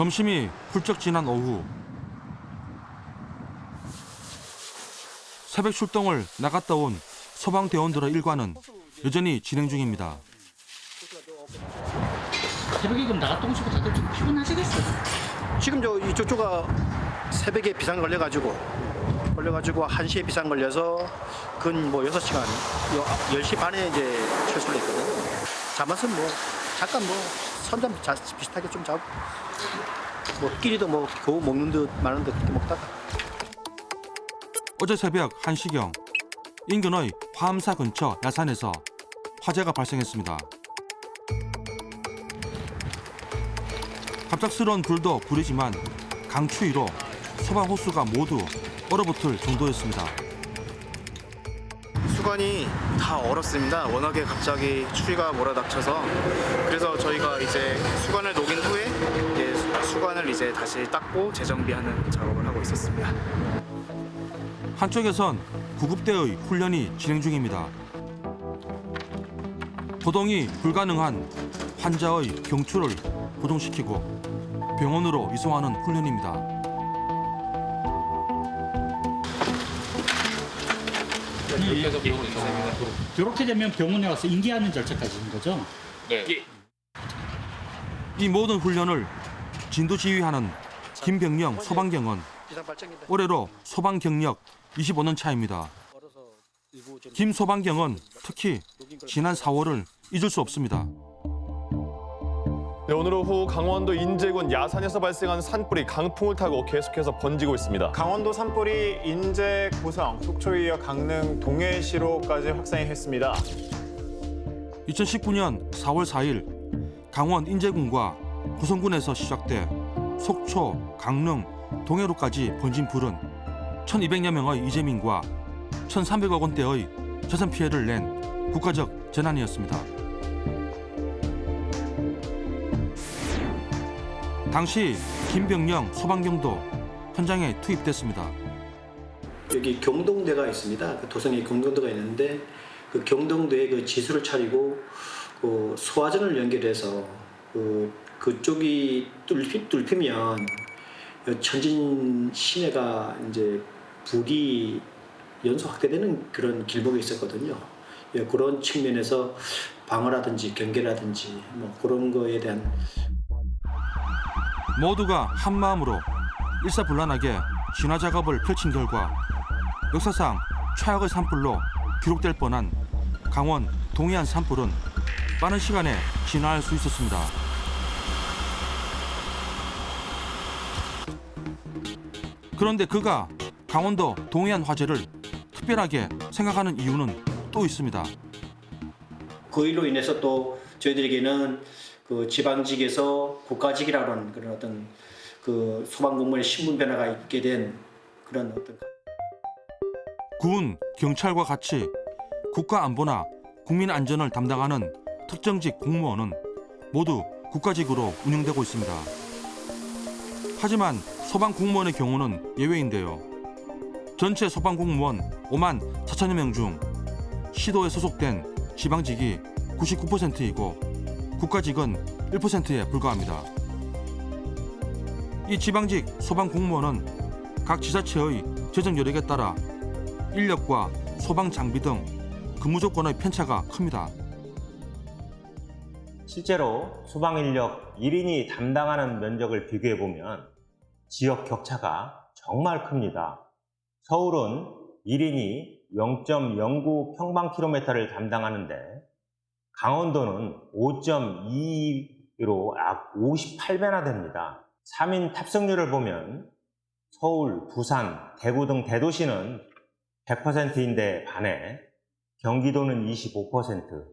점심이 훌쩍 지난 오후 새벽 출동을 나갔다 온 소방대원들의 일과는 여전히 진행 중입니다. 새벽에 그럼 나갔다 오시고 다들 좀 피곤하시겠어요? 지금 이쪽가 새벽에 비상 걸려가지고 1시에 비상 걸려서 근 6시간 10시 반에 이제 철수를 했거든. 잠옷은 잠깐 선잠 비슷하게 좀 자고 끼리도 겨우 먹는 듯 마는 듯 그렇게 먹다가 어제 새벽 1시경 인근의 화암사 근처 야산에서 화재가 발생했습니다. 갑작스러운 불도 불이지만 강추위로 소방 호수가 모두 얼어붙을 정도였습니다. 수관이 다 얼었습니다. 워낙에 갑자기 추위가 몰아닥쳐서 그래서 저희가 이제 수관을 녹인 후에 수관을 이제 다시 닦고 재정비하는 작업을 하고 있었습니다. 한쪽에선 구급대의 훈련이 진행 중입니다. 호동이 불가능한 환자의 경추를 고정시키고 병원으로 이송하는 훈련입니다. 이렇게 되면 병원에 와서 인계하는 절차까지인 거죠? 네. 이 모든 훈련을 진두지휘하는 김병영 소방경은 비상 발전기인데 올해로 소방 경력 25년 차입니다. 김 소방경은 특히 지난 4월을 잊을 수 없습니다. 네, 오늘 오후 강원도 인제군 야산에서 발생한 산불이 강풍을 타고 계속해서 번지고 있습니다. 강원도 산불이 인제, 고성, 속초 이어 강릉, 동해시로까지 확산했습니다. 2019년 4월 4일 강원 인제군과 고성군에서 시작돼 속초, 강릉, 동해로까지 번진 불은 1,200여 명의 이재민과 1,300억 원대의 재산 피해를 낸 국가적 재난이었습니다. 당시 김병영 소방경도 현장에 투입됐습니다. 여기 경동대가 있습니다. 도성에 경동대가 있는데 그 경동대에 그 지수를 차리고 그 소화전을 연결해서 그쪽이 뚫히면 천진 시내가 이제 불이 연소 확대되는 그런 길목이 있었거든요. 그런 측면에서 방어라든지 경계라든지 그런 거에 대한 모두가 한마음으로 일사불란하게 진화 작업을 펼친 결과 역사상 최악의 산불로 기록될 뻔한 강원 동해안 산불은 빠른 시간에 진화할 수 있었습니다. 그런데 그가 강원도 동해안 화재를 특별하게 생각하는 이유는 또 있습니다. 그 일로 인해서 또 저희들에게는 그 지방직에서 국가직이라는 그런 어떤 그 소방공무원의 신분 변화가 있게 된 그런 어떤 군, 경찰과 같이 국가 안보나 국민 안전을 담당하는 특정직 공무원은 모두 국가직으로 운영되고 있습니다. 하지만 소방 공무원의 경우는 예외인데요. 전체 소방 공무원 5만 4천여 명 중 시도에 소속된 지방직이 99%이고 국가직은 1%에 불과합니다. 이 지방직 소방 공무원은 각 지자체의 재정 여력에 따라 인력과 소방 장비 등 근무 조건의 편차가 큽니다. 실제로 소방 인력 1인이 담당하는 면적을 비교해 보면 지역 격차가 정말 큽니다. 서울은 1인이 0.09 평방킬로미터를 담당하는데 강원도는 5.22로 약 58배나 됩니다. 3인 탑승률을 보면 서울, 부산, 대구 등 대도시는 100%인데 반해 경기도는 25%,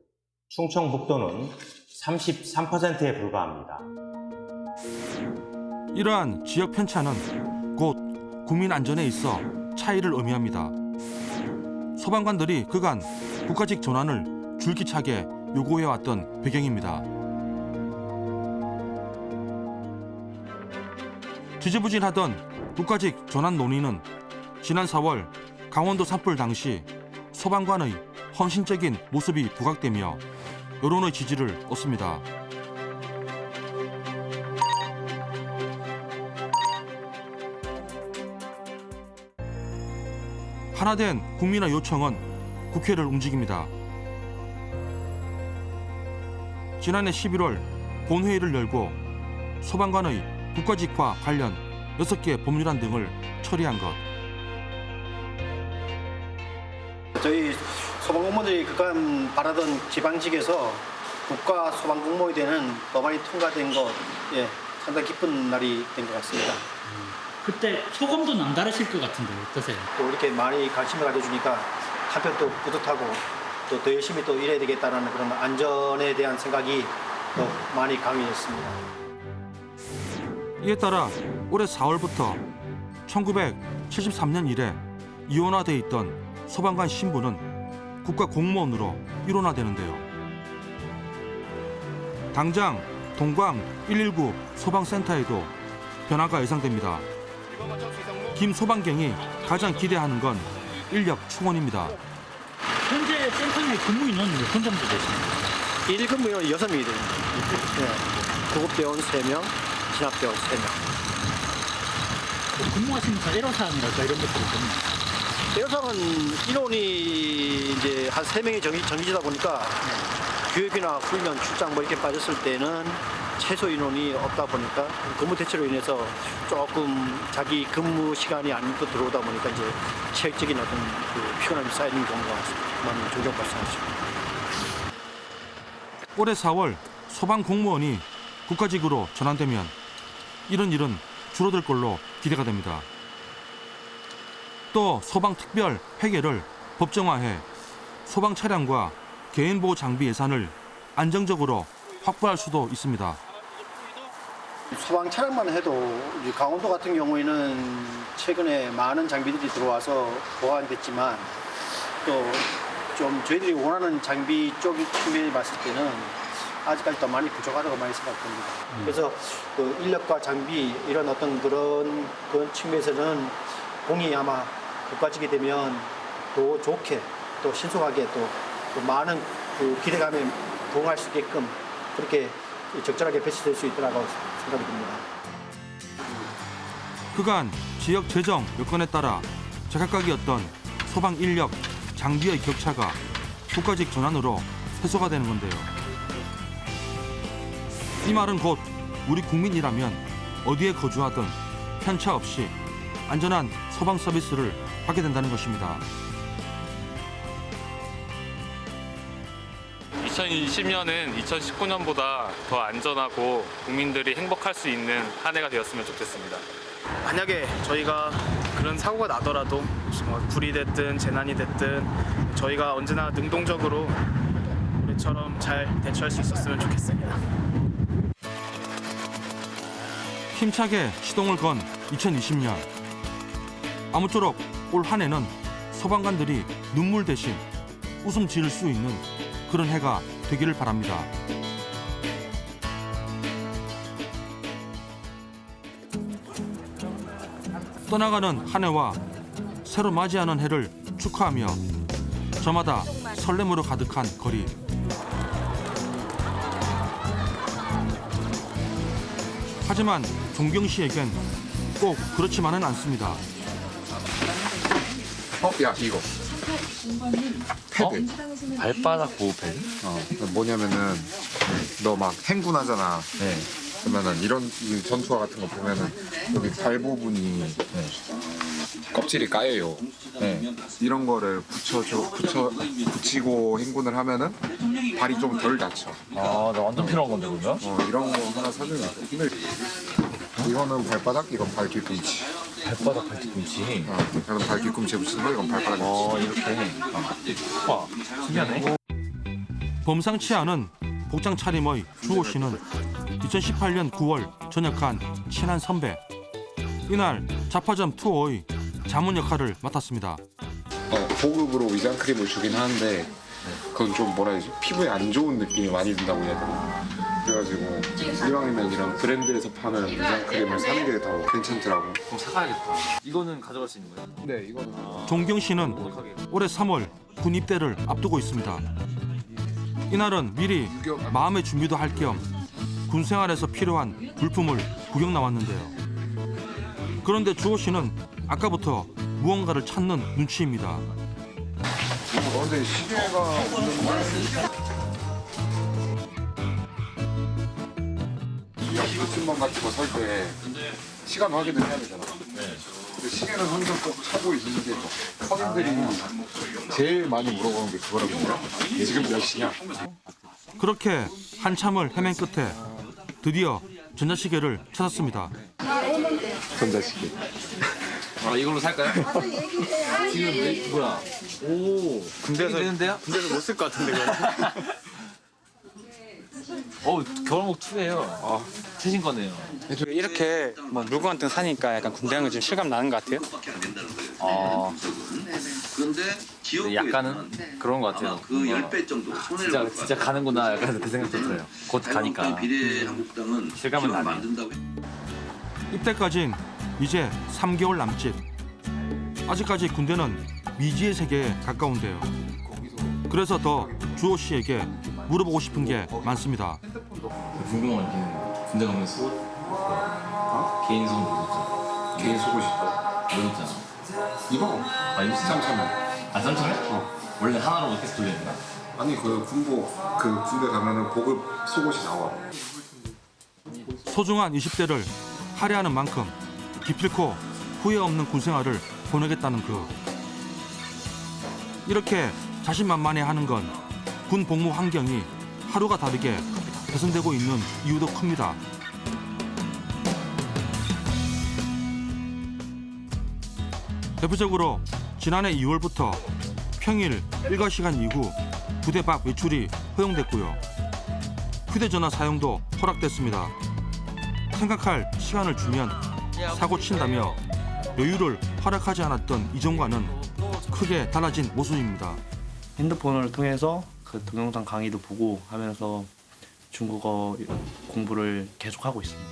충청북도는 33%에 불과합니다. 이러한 지역 편차는 곧 국민 안전에 있어 차이를 의미합니다. 소방관들이 그간 국가직 전환을 줄기차게 요구해왔던 배경입니다. 지지부진하던 국가직 전환 논의는 지난 4월 강원도 산불 당시 소방관의 헌신적인 모습이 부각되며 여론의 지지를 얻습니다. 하나된 국민의 요청은 국회를 움직입니다. 지난해 11월 본회의를 열고 소방관의 국가직화 관련 6개 법률안 등을 처리한 것. 저희 소방공무원들이 그간 바라던 지방직에서 국가 소방공무원이 되는 법안이 통과된 것, 예, 상당히 기쁜 날이 된 것 같습니다. 그때 소감도 남다르실 것 같은데 어떠세요? 또 이렇게 많이 관심을 가져주니까 한편 또 뿌듯하고 또 더 열심히 또 일해야 되겠다는 그런 안전에 대한 생각이 더 많이 강해졌습니다. 이에 따라 올해 4월부터 1973년 이래 이원화돼 있던 소방관 신분은 국가 공무원으로 일원화되는데요. 당장 동광 119 소방센터에도 변화가 예상됩니다. 김 소방경이 가장 기대하는 건 인력 충원입니다. 현재 센터 내 근무 인원은 몇 분 정도 되십니까? 1근무요 6명이 됩니다. 예, 구급대원 3명, 진압대원 3명. 근무하시면서 애로사항이랄까 이런 것들이 좀 대여상은 인원이 이제 한 3명이 정해지다 보니까 교육이나 훈련, 출장 뭐 이렇게 빠졌을 때는 최소 인원이 없다 보니까 근무 대체로 인해서 조금 자기 근무 시간이 아니고 들어오다 보니까 이제 체력적인 어떤 그 피곤함이 쌓이는 경우가 많이 종종 발생하죠. 올해 4월 소방 공무원이 국가직으로 전환되면 이런 일은 줄어들 걸로 기대가 됩니다. 또 소방특별 회계를 법정화해 소방 차량과 개인보호 장비 예산을 안정적으로 확보할 수도 있습니다. 소방 차량만 해도 이제 강원도 같은 경우에는 최근에 많은 장비들이 들어와서 보완됐지만 또 좀 저희들이 원하는 장비 쪽 측면에 봤을 때는 아직까지도 많이 부족하다고 많이 생각합니다. 그래서 그 인력과 장비 이런 어떤 그런 측면에서는 공이 아마 국가직이 되면 더 좋게 또 신속하게 또 많은 그 기대감에 부응할 수 있게끔 그렇게 적절하게 배치될 수 있더라고 생각이 듭니다. 그간 지역 재정 여건에 따라 제각각이었던 소방 인력, 장비의 격차가 국가직 전환으로 해소가 되는 건데요. 이 말은 곧 우리 국민이라면 어디에 거주하든 편차 없이 안전한 소방 서비스를 받게 된다는 것입니다. 2020년은 2019년보다 더 안전하고 국민들이 행복할 수 있는 한 해가 되었으면 좋겠습니다. 만약에 저희가 그런 사고가 나더라도 뭐 불이 됐든 재난이 됐든 저희가 언제나 능동적으로 우리처럼 잘 대처할 수 있었으면 좋겠습니다. 힘차게 시동을 건 2020년. 아무쪼록 올 한 해는 소방관들이 눈물 대신 웃음 지을 수 있는 그런 해가 되기를 바랍니다. 떠나가는 한 해와 새로 맞이하는 해를 축하하며 저마다 설렘으로 가득한 거리. 하지만 종경 씨에겐 꼭 그렇지만은 않습니다. 야 이거 패드 발바닥 보호 패드? 뭐냐면은 너 막 행군하잖아. 그러면은 이런 이 전투화 같은 거 보면은 여기 발 부분이 껍질이 까여요. 이런 거를 붙이고 행군을 하면은 발이 좀 덜 다쳐. 아, 나 완전 필요한 건데 그러면? 이런 거 하나 사주면 돼. 근데 이거는 발바닥, 이건 발 뒤꿈치. 발바닥 발뒤꿈치. 이건 발 뒤꿈치에 붙이는 거, 이건 발바닥에 붙이는 거. 이렇게. 와, 신기하네. 범상치 않은 복장 차림의 주호 씨는 2018년 9월 전역한 친한 선배. 이날 자파점 투어의 자문 역할을 맡았습니다. 보급으로 위장 크림을 주긴 하는데 그건 좀 뭐라 해야지 피부에 안 좋은 느낌이 많이 든다고 해야 되나. 그래가지고 이왕이면 이런 브랜드에서 파는 위장 크림을 사는 게 더 괜찮더라고. 그럼 사가야겠다. 이거는 가져갈 수 있는 거예요? 네, 이거는 종경 씨는 올해 3월 군 입대를 앞두고 있습니다. 이날은 미리 마음의 준비도 할 겸 군 생활에서 필요한 물품을 구경 나왔는데요. 그런데 주호 씨는 아까부터 무언가를 찾는 눈치입니다. 근데 시계가 없는데 이 아파트만 같은 거 살 때 시간 확인을 해야 되잖아. 근데 시계는 항상 꼭 차고 있는데 서민들이 제일 많이 물어보는 게 그거라고요. 지금 몇 시냐? 그렇게 한참을 헤맨 끝에 드디어 전자시계를 찾았습니다. 전자시계. 아 이걸로 살까요? 지금 뭐야? 오 군대에서 되는데요? 군대에서 못 쓸 것 같은데 겨울목 2예요. 최신 거네요. 이렇게 뭐 물건 같은 거 사니까 약간 군대 가는 거 좀 실감 나는 것 같아요. 약간은 그런 것 같아요. 그 10배 정도 손해를 진짜 가는구나 약간 그 생각도 들어요. 곧 가니까 비례한국당은 실감은 나네. 만든다고. 입대까진 이제 3개월 남짓. 아직까지 군대는 미지의 세계에 가까운데요. 그래서 더 주호 씨에게 물어보고 싶은 게 많습니다. 궁금한 게 군대 가면 속옷 개인 속옷 못 입잖아. 개인 속옷이 있다. 못 입잖아. 이거 입지 짬참해. 아 짬참해? 원래 하나로 계속 돌리는 거야? 아니 그 군복 그 군대 가면은 보급 속옷이 나와. 소중한 20대를 할애하는 만큼 기필코 후회 없는 군생활을 보내겠다는 이렇게 자신만만해하는 건 군 복무 환경이 하루가 다르게 개선되고 있는 이유도 큽니다. 대표적으로 지난해 2월부터 평일 일과 시간 이후 부대 밖 외출이 허용됐고요. 휴대전화 사용도 허락됐습니다. 생각할 시간을 주면 사고 친다며 여유를 허락하지 않았던 이전과는 크게 달라진 모습입니다. 핸드폰을 통해서 그 동영상 강의도 보고 하면서 중국어 공부를 계속하고 있습니다.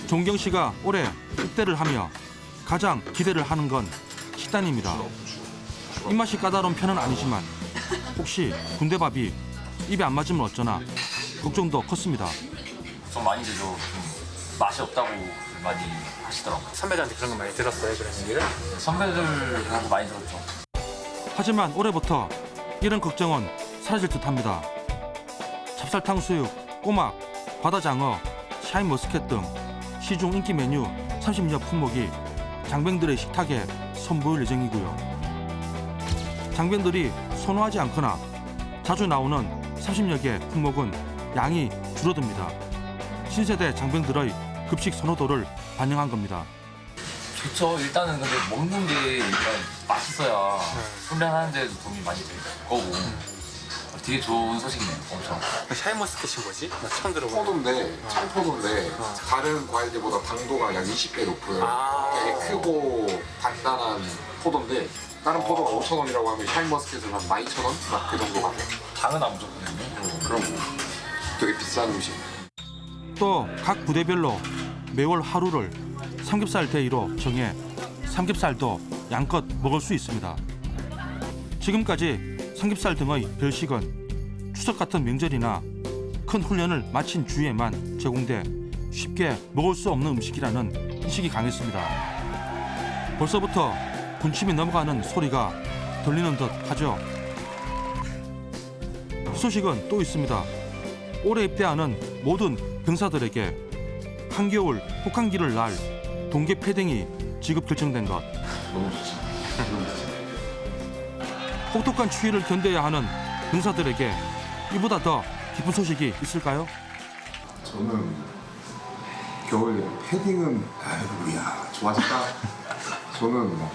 종경 씨가 올해 입대를 하며 가장 기대를 하는 건 식단입니다. 입맛이 까다로운 편은 아니지만 혹시 군대밥이 입에 안 맞으면 어쩌나 걱정도 컸습니다. 좀 많이 드죠. 맛이 없다고 많이 하시더라고요. 선배들한테 그런 거 많이 들었어요, 그런 얘기를? 선배들하고 많이 들었죠. 하지만 올해부터 이런 걱정은 사라질 듯합니다. 찹쌀탕수육, 꼬막, 바다장어, 샤인머스켓 등 시중 인기 메뉴 30여 품목이 장병들의 식탁에 선보일 예정이고요. 장병들이 선호하지 않거나 자주 나오는 30여 개 품목은 양이 줄어듭니다. 신세대 장병들의 급식 선호도를 반영한 겁니다. 좋죠. 일단은 근데 먹는 게 일단 맛있어야 훈련하는 데도 도움이 많이 될 거고 되게 좋은 소식이네요. 엄청. 샤인머스켓이 뭐지? 나 처음 들어보네. 포도인데 참포도인데 다른 과일들보다 당도가 약 20배 높은 되게 크고 단단한 포도인데 다른 포도가 5,000원이라고 하면 샤인머스켓은 한 12,000원? 막 그 정도 같아요. 당은 안 무조건이네. 그럼 되게 비싼 음식. 또 각 부대별로 매월 하루를 삼겹살 데이로 정해 삼겹살도 양껏 먹을 수 있습니다. 지금까지 삼겹살 등의 별식은 추석 같은 명절이나 큰 훈련을 마친 주에만 제공돼 쉽게 먹을 수 없는 음식이라는 인식이 강했습니다. 벌써부터 군침이 넘어가는 소리가 들리는 듯 하죠. 소식은 또 있습니다. 올해 입대하는 모든 병사들에게 한겨울 혹한기를 날 동계 패딩이 지급 결정된 것. 너무 좋죠. 혹독한 추위를 견뎌야 하는 병사들에게 이보다 더 기쁜 소식이 있을까요? 저는 겨울 패딩은 아이고야 좋아졌다. 저는 막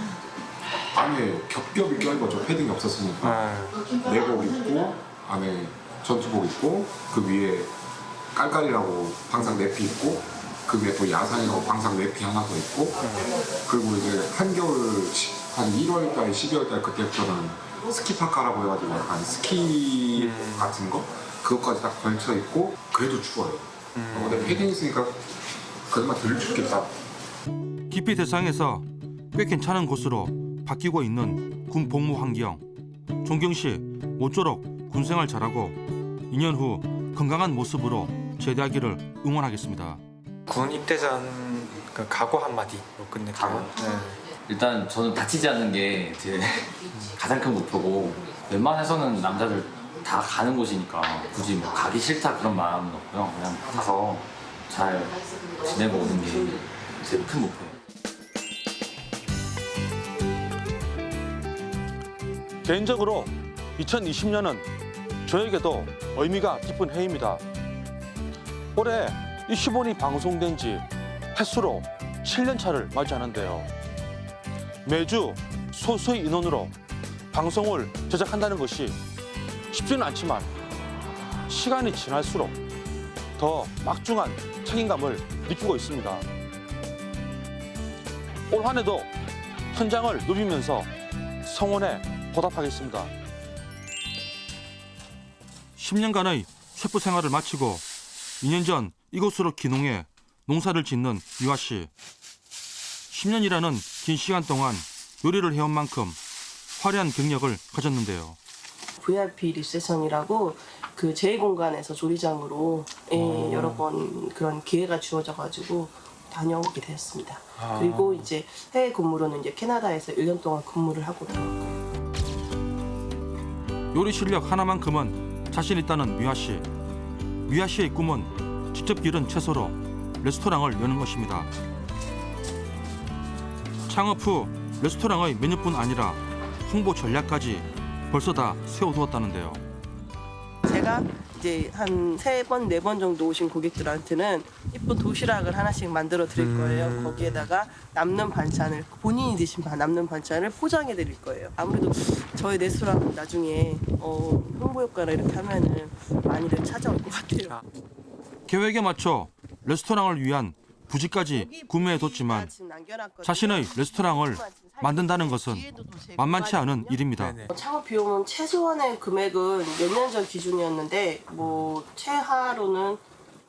안에 겹겹이 껴입었죠. 패딩이 없었으니까. 내복 입고 안에 전투복 입고 그 위에 깔깔이라고 방상 내피 입고 그 위에 또 야산이라고 방상 내피 하나 더 입고 그리고 이제 한겨울 한 1월달 12월달 그때부터는 스키파카라고 해가지고 약간 스키 같은 거 그것까지 딱 걸쳐 입고 그래도 추워요. 근데 패딩 있으니까 그나마 덜 춥겠다. 기피 대상에서 꽤 괜찮은 곳으로 바뀌고 있는 군 복무 환경. 종경 씨 모쪼록 군생활 잘하고 2년 후 건강한 모습으로 제대하기를 응원하겠습니다. 군 입대 전 그 각오 한마디로 끝낼게요. 일단 저는 다치지 않는 게 제 가장 큰 목표고 웬만해서는 남자들 다 가는 곳이니까 굳이 뭐 가기 싫다 그런 마음은 없고요. 그냥 가서 잘 지내고 오는 게 제 큰 목표예요. 개인적으로 2020년은 저에게도 의미가 깊은 해입니다. 올해 이 10원이 방송된 지 횟수로 7년 차를 맞이하는데요. 매주 소수의 인원으로 방송을 제작한다는 것이 쉽지는 않지만 시간이 지날수록 더 막중한 책임감을 느끼고 있습니다. 올 한 해도 현장을 누비면서 성원에 보답하겠습니다. 10년간의 셰프 생활을 마치고 2년 전 이곳으로 귀농해 농사를 짓는 유아 씨. 10년이라는 긴 시간 동안 요리를 해온 만큼 화려한 경력을 가졌는데요. VIP 리셉션이라고 그 제2공간에서 조리장으로 여러 번 그런 기회가 주어져가지고 다녀오게 되었습니다. 그리고 이제 해외 근무로는 이제 캐나다에서 1년 동안 근무를 하고 들어왔고요. 요리 실력 하나만큼은 자신 있다는 미화 씨. 미화 씨의 꿈은 직접 기른 채소로 레스토랑을 여는 것입니다. 창업 후 레스토랑의 메뉴뿐 아니라 홍보 전략까지 벌써 다 세워두었다는데요. 제가 이제 한 3번, 4번 정도 오신 고객들한테는 예쁜 도시락을 하나씩 만들어 드릴 거예요. 거기에다가 남는 반찬을, 본인이 드신 남는 반찬을 포장해 드릴 거예요. 아무래도 저희 레스토랑은 나중에 홍보 효과를 이렇게 하면은 많이들 찾아올 것 같아요. 계획에 맞춰 레스토랑을 위한 부지까지 구매해뒀지만 자신의 레스토랑을 만든다는 것은 만만치 않은 일입니다. 창업 비용은 최소한의 금액은 몇 년 전 기준이었는데 뭐 최하로는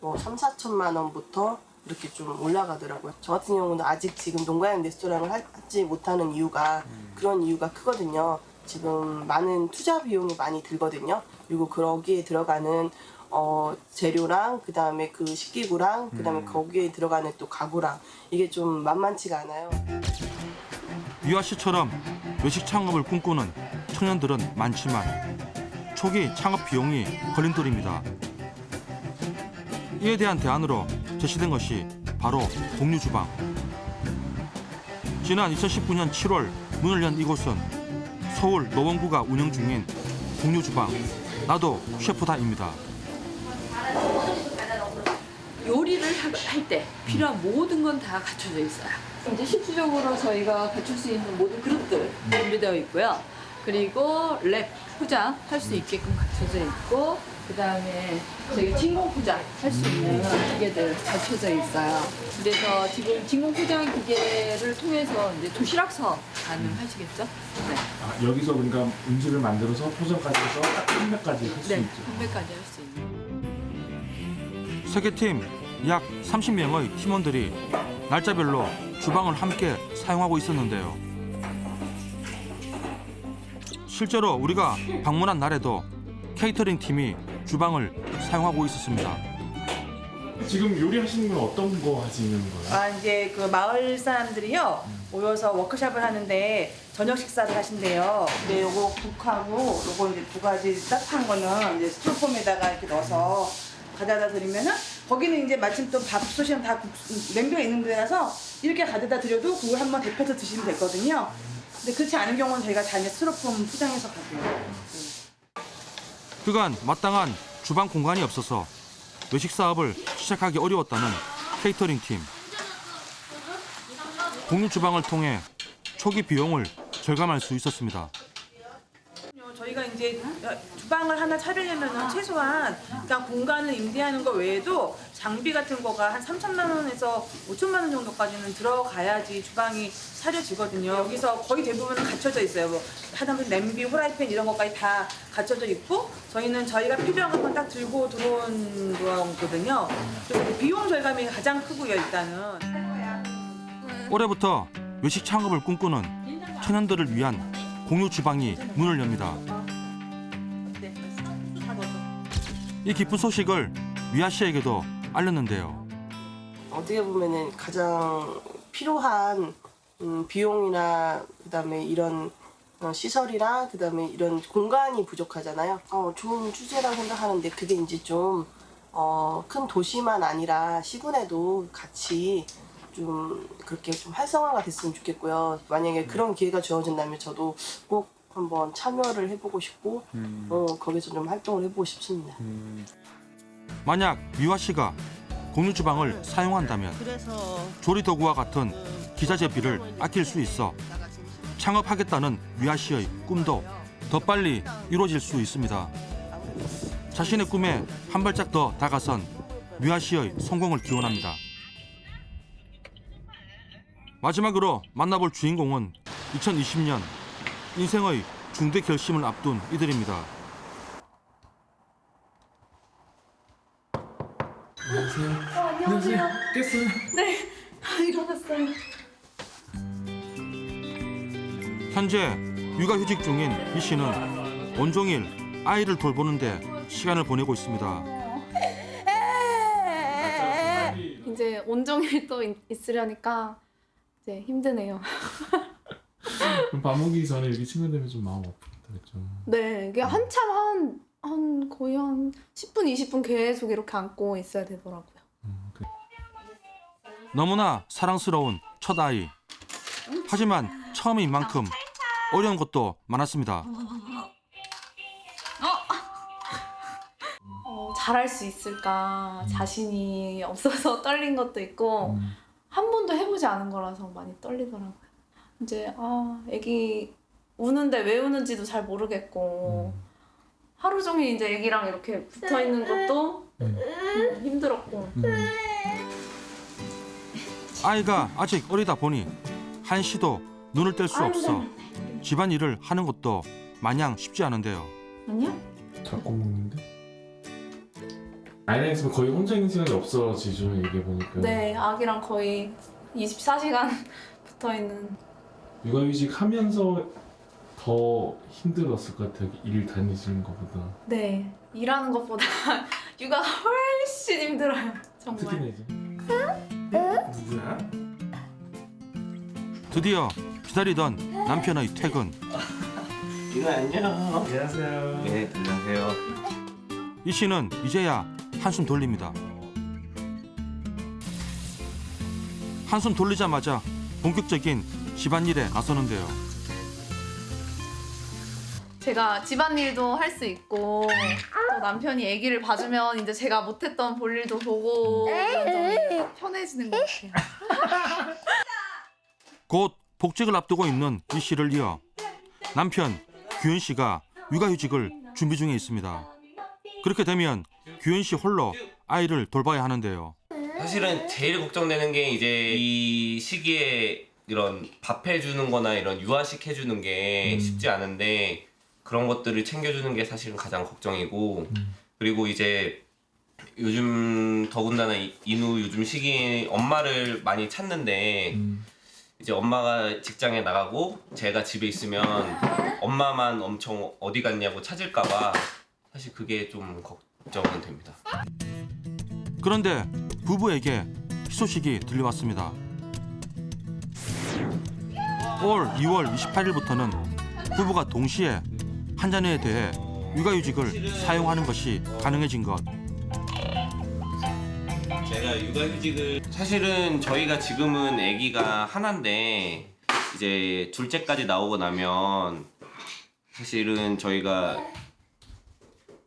뭐 3, 4천만 원부터 이렇게 좀 올라가더라고요. 저 같은 경우는 아직 지금 농가형 레스토랑을 하지 못하는 이유가 그런 이유가 크거든요. 지금 많은 투자 비용이 많이 들거든요. 그리고 거기에 들어가는 재료랑 그다음에 그 식기구랑 그다음에 거기에 들어가는 또 가구랑 이게 좀 만만치가 않아요. 유아 씨처럼 외식 창업을 꿈꾸는 청년들은 많지만 초기 창업 비용이 걸림돌입니다. 이에 대한 대안으로 제시된 것이 바로 공유주방. 지난 2019년 7월 문을 연 이곳은 서울 노원구가 운영 중인 공유주방 나도 셰프다입니다. 요리를 할 때 필요한 모든 건 다 갖춰져 있어요. 이제 실질적으로 저희가 갖출 수 있는 모든 그릇들 준비되어 있고요. 그리고 랩 포장 할 수 있게끔 갖춰져 있고, 그 다음에 저희 진공 포장 할 수 있는 기계들 갖춰져 있어요. 그래서 지금 진공 포장 기계를 통해서 이제 도시락 사업 가능하시겠죠? 네. 여기서 그러니까 음식을 만들어서 포장까지 해서 딱 판매까지 할 수 네, 있죠. 판매까지 할 수 있는. 세계팀 약 30명의 팀원들이 날짜별로 주방을 함께 사용하고 있었는데요. 실제로 우리가 방문한 날에도 케이터링 팀이 주방을 사용하고 있었습니다. 지금 요리하시는 건 어떤 거 하시는 거예요? 이제 그 마을 사람들이요 모여서 워크숍을 하는데 저녁 식사를 하신대요. 근데 요거 국하고 요거 이제 2가지 따뜻한 거는 이제 스티로폼에다가 이렇게 넣어서 가져다 드리면은 거기는 이제 마침 또 밥솥이랑 다 냉동에 있는 데라서 이렇게 가져다 드려도 그걸 한번 데펴서 드시면 되거든요. 근데 그렇지 않은 경우는 저희가 다 이제 스티로폼 포장해서 가져요. 그간 마땅한 주방 공간이 없어서 외식 사업을 시작하기 어려웠다는 케이터링 팀. 공유 주방을 통해 초기 비용을 절감할 수 있었습니다. 저희가 이제 주방을 하나 차리려면 최소한 그냥 공간을 임대하는 거 외에도 장비 같은 거가 한 3천만 원에서 5천만 원 정도까지는 들어가야지 주방이 차려지거든요. 여기서 거의 대부분은 갖춰져 있어요. 뭐 하다못해 냄비, 후라이팬 이런 것까지 다 갖춰져 있고 저희는 저희가 필요한 것만 딱 들고 들어온 거거든요. 그리고 비용 절감이 가장 크고요, 일단은. 올해부터 외식 창업을 꿈꾸는 청년들을 위한 공유 주방이 문을 엽니다. 이 기쁜 소식을 미아 씨에게도 알렸는데요. 어떻게 보면은 가장 필요한 비용이나 그다음에 이런 시설이랑 그다음에 이런 공간이 부족하잖아요. 좋은 주제라고 생각하는데 그게 이제 좀 큰 도시만 아니라 시군에도 같이 좀 그렇게 좀 활성화가 됐으면 좋겠고요. 만약에 그런 기회가 주어진다면 저도 꼭 한번 참여를 해보고 싶고 거기서 좀 활동을 해보고 싶습니다. 만약 유아 씨가 공유 주방을 사용한다면 조리 도구와 같은 기자 재비를 아낄 수 있어 창업하겠다는 유아 씨의 꿈도 더 빨리 이루어질 수 있습니다. 자신의 꿈에 한 발짝 더 다가선 유아 씨의 성공을 기원합니다. 마지막으로 만나볼 주인공은 2020년 인생의 중대 결심을 앞둔 이들입니다. 안녕하세요. 깼어요? 네, 일어났어요. 현재 육아휴직 중인 이 씨는 온종일 아이를 돌보는데 시간을 보내고 있습니다. 이제 온종일 또 있으려니까 이제 힘드네요. 그럼 밥 먹기 전에 이렇게 친구 되면 좀 마음 아프겠다, 그렇죠? 네, 이게 한참 거의 한 10분, 20분 계속 이렇게 안고 있어야 되더라고요. 너무나 사랑스러운 첫 아이. 하지만 처음인 만큼 어려운 것도 많았습니다. 잘할 수 있을까 자신이 없어서 떨린 것도 있고 한 번도 해보지 않은 거라서 많이 떨리더라고요. 이제 애기 우는데 왜 우는지도 잘 모르겠고 하루 종일 이제 애기랑 이렇게 붙어 있는 것도 힘들었고. 아이가 아직 어리다 보니 한 씨도 눈을 뗄 수 없어 집안일을 하는 것도 마냥 쉽지 않은데요. 아니야? 자꾸 먹는데? 아이랑 있으면 거의 혼자 있는 시간이 없어지죠, 얘기해보니까. 네, 아기랑 거의 24시간 붙어 있는. 육아휴직 하면서 더 힘들었을 것 같아요, 일 다니시는 것보다. 네, 일하는 것보다 육아가 훨씬 힘들어요, 정말. 특히나 이제. 누구야? 드디어 기다리던 남편의 퇴근. 이거 안녕. 안녕하세요. 네, 안녕하세요. 이 씨는 이제야 한숨 돌립니다. 한숨 돌리자마자 본격적인 집안일에 나서는데요. 제가 집안일도 할 수 있고 또 남편이 아기를 봐주면 이제 제가 못했던 볼일도 보고 점점 편해지는 것 같아요. 곧 복직을 앞두고 있는 이 씨를 이어 남편 규현 씨가 육아휴직을 준비 중에 있습니다. 그렇게 되면 규현 씨 홀로 아이를 돌봐야 하는데요. 사실은 제일 걱정되는 게 이제 이 시기에 이런 밥 해주는 거나 이런 유아식 해주는 게 쉽지 않은데 그런 것들을 챙겨주는 게 사실은 가장 걱정이고 그리고 이제 요즘 더군다나 인후 요즘 시기에 엄마를 많이 찾는데 이제 엄마가 직장에 나가고 제가 집에 있으면 엄마만 엄청 어디 갔냐고 찾을까봐 사실 그게 좀 걱정은 됩니다. 그런데 부부에게 희소식이 들려왔습니다. 올 2월 28일부터는 부부가 동시에 한 자녀에 대해 육아휴직을 사용하는 것이 가능해진 것. 제가 육아휴직을 사실은 저희가 지금은 아기가 하나인데 이제 둘째까지 나오고 나면 사실은 저희가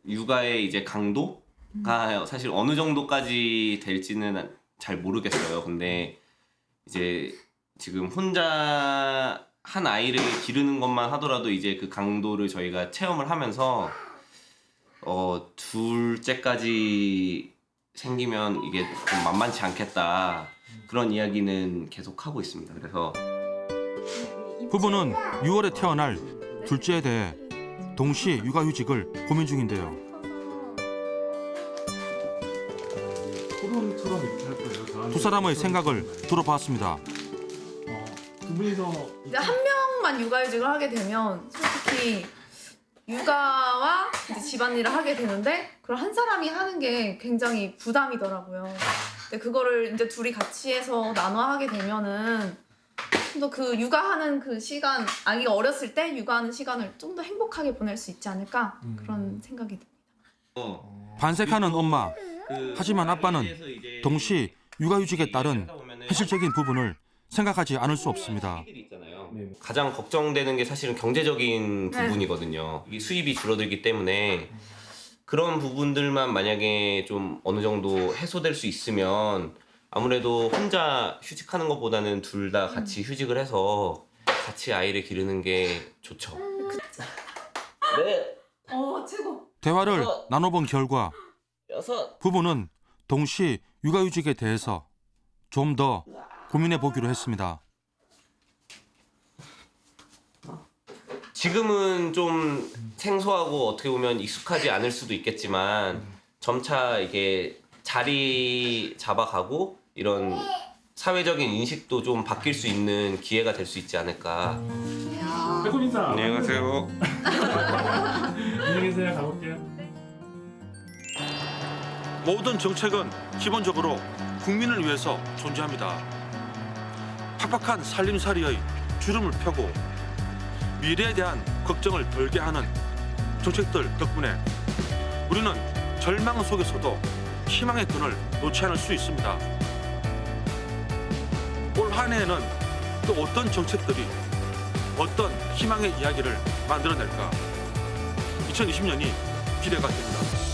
육아의 이제 강도가 사실 어느 정도까지 될지는 잘 모르겠어요. 근데 이제 지금 혼자 한 아이를 기르는 것만 하더라도 이제 그 강도를 저희가 체험을 하면서 둘째까지 생기면 이게 좀 만만치 않겠다 그런 이야기는 계속 하고 있습니다. 그래서 부부는 6월에 태어날 둘째에 대해 동시 육아휴직을 고민 중인데요. 토론처럼 이렇게 할 거예요. 두 사람의 생각을 들어봤습니다. 두 분이서 이제 한 명만 육아휴직을 하게 되면 솔직히 육아와 이제 집안일을 하게 되는데 그걸 한 사람이 하는 게 굉장히 부담이더라고요. 근데 그거를 이제 둘이 같이 해서 나눠 하게 되면은 좀 더 그 육아하는 그 시간, 아기가 어렸을 때 육아하는 시간을 좀 더 행복하게 보낼 수 있지 않을까 그런 생각이 듭니다. 반색하는 엄마. 하지만 아빠는 동시 육아휴직에 따른 현실적인 부분을 생각하지 않을 수 없습니다. 가장 걱정되는 게 사실은 경제적인 부분이거든요. 이 수입이 줄어들기 때문에 그런 부분들만 만약에 좀 어느 정도 해소될 수 있으면 아무래도 혼자 휴직하는 것보다는 둘 다 같이 휴직을 해서 같이 아이를 기르는 게 좋죠. 네. 최고. 대화를 나눠본 결과 부부는 동시 육아휴직에 대해서 좀 더 고민해 보기로 했습니다. 지금은 좀 생소하고 어떻게 보면 익숙하지 않을 수도 있겠지만 점차 이게 자리 잡아가고 이런 사회적인 인식도 좀 바뀔 수 있는 기회가 될 수 있지 않을까. 배꼽 인사. 안녕하세요. 안녕히 계세요. 가볼게요. 모든 정책은 기본적으로 국민을 위해서 존재합니다. 팍팍한 살림살이의 주름을 펴고 미래에 대한 걱정을 덜게 하는 정책들 덕분에 우리는 절망 속에서도 희망의 끈을 놓지 않을 수 있습니다. 올 한 해에는 또 어떤 정책들이 어떤 희망의 이야기를 만들어낼까 2020년이 기대가 됩니다.